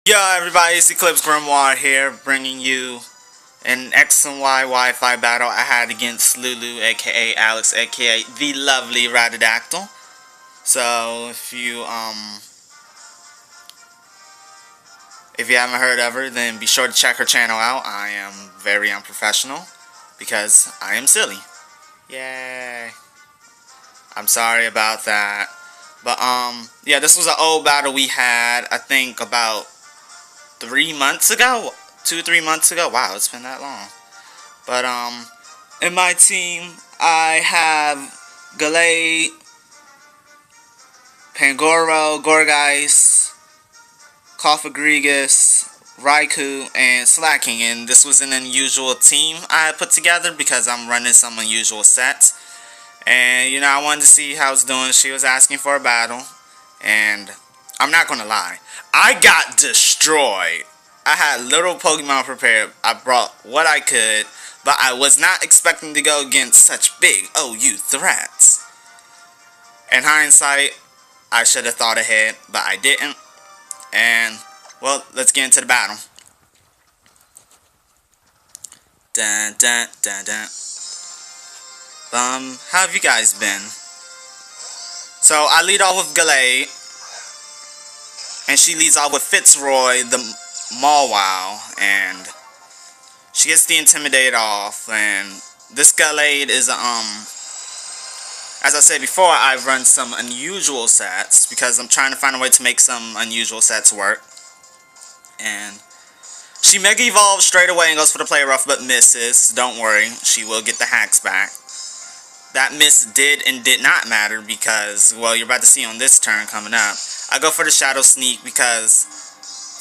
Yo everybody, it's Eclipse Grimoire here, bringing you an X and Y Wi-Fi battle I had against Lulu, aka Alex, aka the lovely Ratadactyl. So if you haven't heard of her, then be sure to check her channel out. I am very unprofessional because I am silly. Yay. I'm sorry about that. But yeah, this was an old battle we had, I think about 3 months ago, 2-3 months ago. Wow, it's been that long. But in my team, I have Galade, Pangoro, Gorgeist, Cofagrigus, Raikou, and Slacking. And this was an unusual team I put together because I'm running some unusual sets. And you know, I wanted to see how it's doing. She was asking for a battle, and I'm not gonna lie, I got destroyed. I had little Pokemon prepared. I brought what I could, but I was not expecting to go against such big OU threats. In hindsight, I should have thought ahead, but I didn't. And, well, let's get into the battle. Dun dun dun dun. How have you guys been? So, I lead off with Galade, and she leads off with Fitzroy, the Mawile, and she gets the Intimidate off, and this Galade is, as I said before, I've run some unusual sets, because I'm trying to find a way to make some unusual sets work, and she Mega Evolves straight away and goes for the Play Rough, but misses. Don't worry, she will get the hacks back. That miss did and did not matter because, well, you're about to see on this turn coming up. I go for the Shadow Sneak because,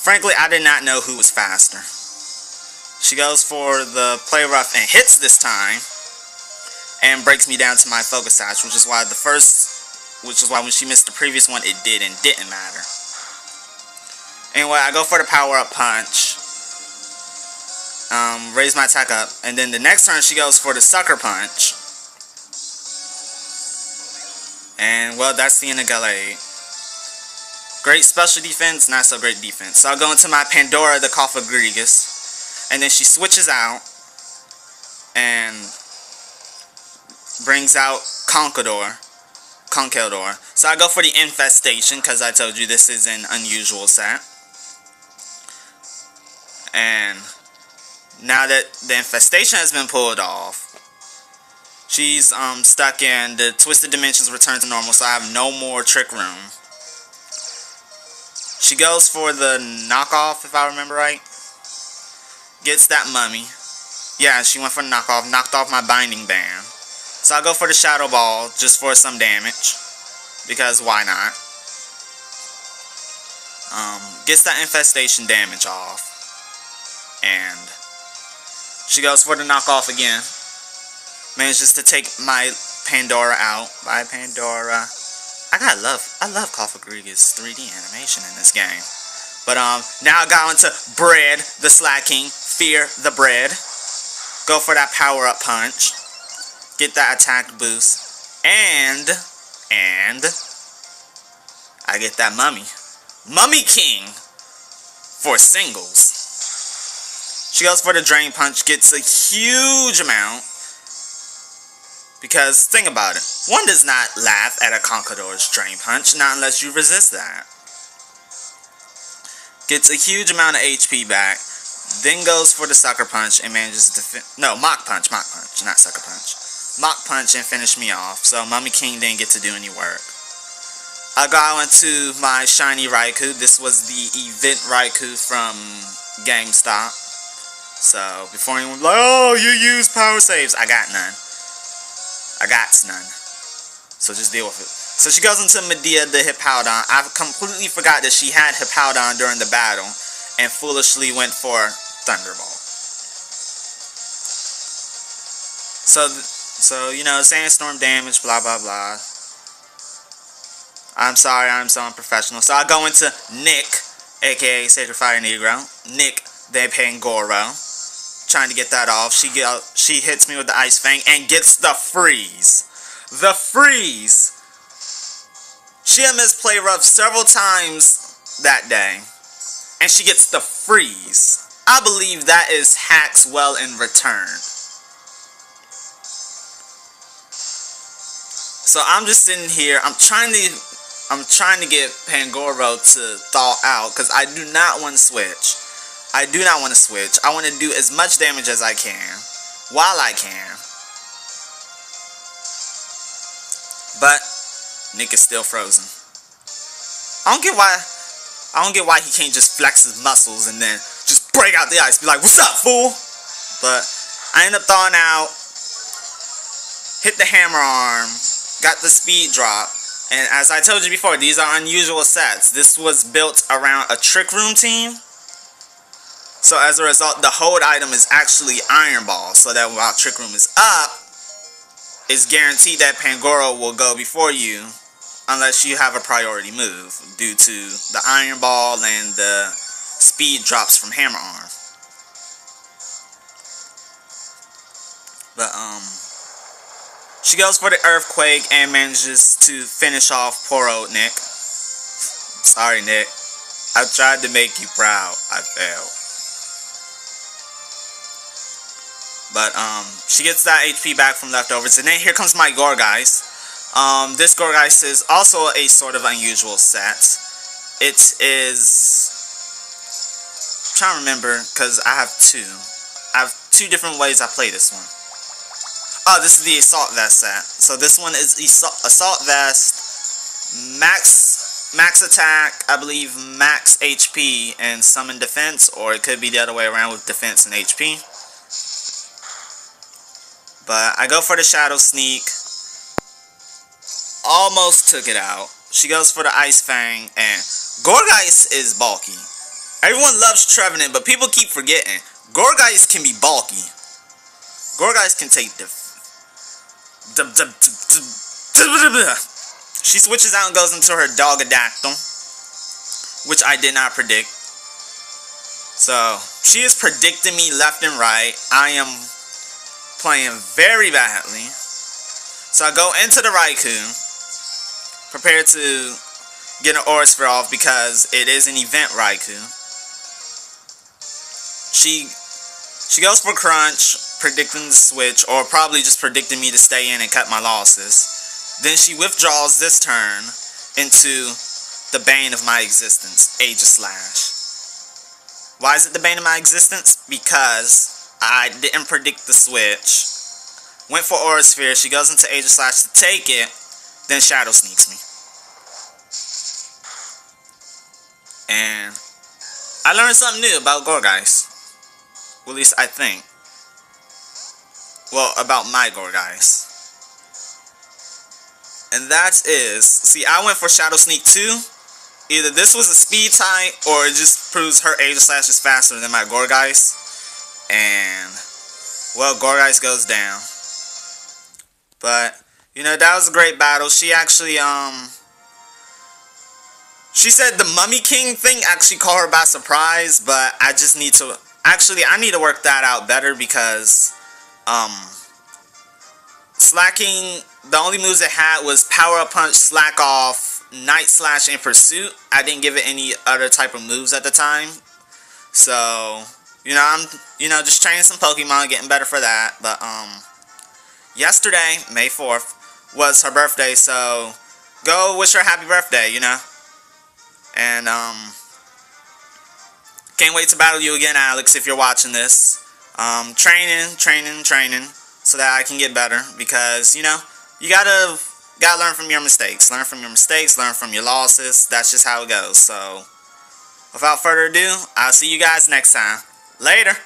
frankly, I did not know who was faster. She goes for the Play Rough and hits this time, and breaks me down to my Focus Sash, which is why when she missed the previous one, it did and didn't matter. Anyway, I go for the Power Up Punch, raise my attack up, and then the next turn she goes for the Sucker Punch. And, well, that's the end of Galade. Great special defense, not so great defense. So I'll go into my Pandora, the Cofagrigus. And then she switches out. And brings out Conkeldurr. So I go for the Infestation, because I told you this is an unusual set. And now that the Infestation has been pulled off, she's stuck in the Twisted Dimensions return to normal, so I have no more Trick Room. She goes for the knockoff, if I remember right. Gets that Mummy. Yeah, she went for the knockoff, knocked off my Binding Band. So I'll go for the Shadow Ball, just for some damage. Because why not? Gets that Infestation damage off. And she goes for the knockoff again. Manages to take my Pandora out. Bye, Pandora. I love Cofagrigus 3D animation in this game. But now I got into Bread, the Slacking, Fear the Bread. Go for that Power Up Punch. Get that attack boost. And I get that Mummy King for singles. She goes for the Drain Punch, gets a huge amount. Because, think about it, one does not laugh at a Conkeldurr's Drain Punch, not unless you resist that. Gets a huge amount of HP back, then goes for the Sucker Punch and manages to Mach Punch, not Sucker Punch. Mach Punch and finish me off, so Mummy King didn't get to do any work. I go into my shiny Raikou. This was the event Raikou from GameStop. So, before anyone like, oh, you use power saves, I got none. So just deal with it. So she goes into Medea the Hippowdon. I completely forgot that she had Hippowdon during the battle and foolishly went for Thunderbolt. So you know, Sandstorm damage, blah blah blah. I'm sorry, I'm so unprofessional. So I go into Nick, aka Sacred Fire Negro. Nick the Pangoro. Trying to get that off. She hits me with the Ice Fang and gets the freeze. The freeze. She had missed Play Rough several times that day. And and she gets the freeze. I believe that is hacks well in return. So I'm just sitting here. I'm trying to get Pangoro to thaw out because I do not want to switch. I do not want to switch. I want to do as much damage as I can while I can. But Nick is still frozen. I don't get why he can't just flex his muscles and then just break out the ice. Be like, "What's up, fool?" But I end up thawing out. Hit the hammer arm. Got the speed drop. And as I told you before, these are unusual sets. This was built around a Trick Room team. So as a result, the hold item is actually Iron Ball. So that while Trick Room is up, it's guaranteed that Pangoro will go before you unless you have a priority move due to the Iron Ball and the speed drops from Hammer Arm. But, she goes for the Earthquake and manages to finish off poor old Nick. Sorry, Nick. I tried to make you proud. I failed. But, she gets that HP back from leftovers. And then here comes my Gorgeist. This Gorgeist is also a sort of unusual set. It is... I'm trying to remember, because I have two. I have two different ways I play this one. Oh, this is the Assault Vest set. So this one is Assault Vest, max attack, I believe max HP, and summon defense, or it could be the other way around with defense and HP. But I go for the Shadow Sneak. Almost took it out. She goes for the Ice Fang, and Gorgeist is bulky. Everyone loves Trevenant, but people keep forgetting. Gorgeist can be bulky. Gorgeist can take She switches out and goes into her Dogadactyl, which I did not predict. So, she is predicting me left and right. I am playing very badly. So I go into the Raikou, prepared to get an Aura Sphere off because it is an event Raikou. She goes for Crunch, predicting the switch, or probably just predicting me to stay in and cut my losses. Then she withdraws this turn into the bane of my existence, Aegislash. Why is it the bane of my existence? Because I didn't predict the switch. Went for Aura Sphere, she goes into Aegislash to take it, then Shadow Sneaks me. And I learned something new about Gorgeist. Well, at least I think. Well, about my Gorgeist. And that is, see, I went for Shadow Sneak 2. Either this was a speed type, or it just proves her Aegislash is faster than my Gorgeist. And, well, Gorgeist goes down. But, you know, that was a great battle. She actually, she said the Mummy King thing actually caught her by surprise, but I just need to, actually, I need to work that out better because, slacking, the only moves it had was Power Up Punch, Slack Off, Night Slash, and Pursuit. I didn't give it any other type of moves at the time. So, you know, I'm, just training some Pokemon, getting better for that. But, yesterday, May 4th, was her birthday, so go wish her a happy birthday, you know. And, can't wait to battle you again, Alex, if you're watching this. Training, so that I can get better, because, you know, you gotta learn from your mistakes. Learn from your mistakes, learn from your losses. That's just how it goes. So, without further ado, I'll see you guys next time. Later!